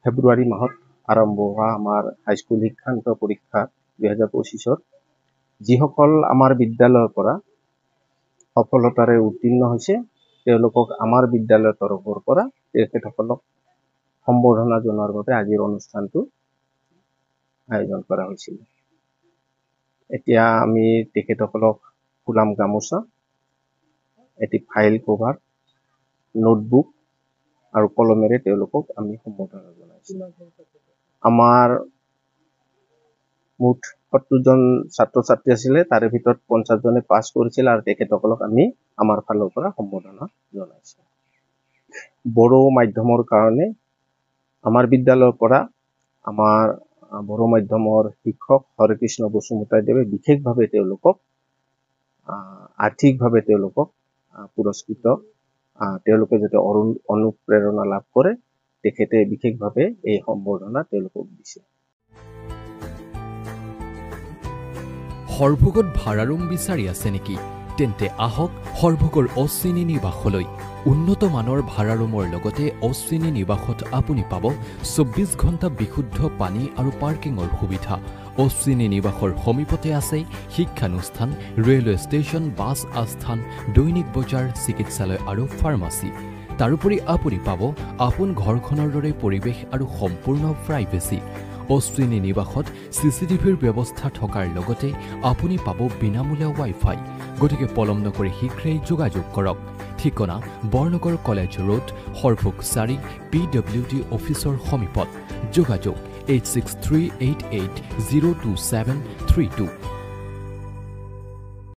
ফেব্ৰুৱাৰী মাহত আৰম্ভ হোৱা আমাৰ হাইস্কুল শিক্ষান্ত পৰীক্ষা 2025 যিসকল আমাৰ বিদ্যালয়ৰ পৰা সফলতাৰে উত্তীৰ্ণ হৈছে তেওঁলোকক আমাৰ বিদ্যালয়ৰ তৰফৰ পৰা তেখেতসকলক সম্বৰ্ধনা জনোৱাৰ বাবে আজিৰ অনুষ্ঠানটো আয়োজন কৰা হৈছিল। এতিয়া আমি তেখেতসকলক ফুলাম গামোচা, এটি ফাইল কভাৰ, নোটবুক আৰু কলমেৰে তেওঁলোকক আমি সম্বৰ্ধনা জনাইছোঁ। আমাৰ মুঠ 70 জন ছাত্ৰ ছাত্ৰী আছিলে, তাৰে ভিতৰত 50 জনে পাছ কৰিছিল আৰু তেখেতসকলক আমি আমাৰ ফালৰ পৰা সম্বৰ্ধনা জনাইছোঁ। বড়ো মাধ্যমৰ কাৰণে আমাৰ বিদ্যালয়ৰ পৰা আমাৰ বড়ো মাধ্যমৰ শিক্ষক হৰেকৃষ্ণ বসুমতাইদেৱে বিশেষভাৱে তেওঁলোকক আৰ্থিকভাৱে তেওঁলোকক পুৰস্কৃত, তেওঁলোকে যাতে অনুপ্ৰেৰণা লাভ কৰে তেখেতে বিশেষভাৱে এই সম্বৰ্ধনা তেওঁলোকক দিছে। সৰভোগত ভাড়া ৰুম বিচাৰি আছে নেকি? তেন্তে আহক সৰভোগৰ অশ্বিনী নিবাসলৈ। উন্নত মানৰ ভাড়া ৰুমৰ লগতে অশ্বিনী নিবাসত আপুনি পাব 24 ঘণ্টা বিশুদ্ধ পানী আৰু পাৰ্কিঙৰ সুবিধা। অশ্বিনী নিবাসৰ সমীপতে আছে শিক্ষানুষ্ঠান, ৰেলৱে ষ্টেচন, বাছ আস্থান, দৈনিক বজাৰ, চিকিৎসালয় আৰু ফাৰ্মাচী। তাৰোপৰি আপুনি পাব আপোন ঘৰখনৰ দৰে পৰিৱেশ আৰু সম্পূৰ্ণ প্ৰাইভেচি। অশ্বিনী নিবাসত CCTVৰ ব্যৱস্থা থকাৰ লগতে আপুনি পাব বিনামূলীয়া ৱাইফাই। গতিকে পলম নকৰি শীঘ্ৰেই যোগাযোগ কৰক। ঠিকনা Barnagar college road, Sorbhog 4, PWD অফিচৰ সমীপত। যোগাযোগ 8638802732।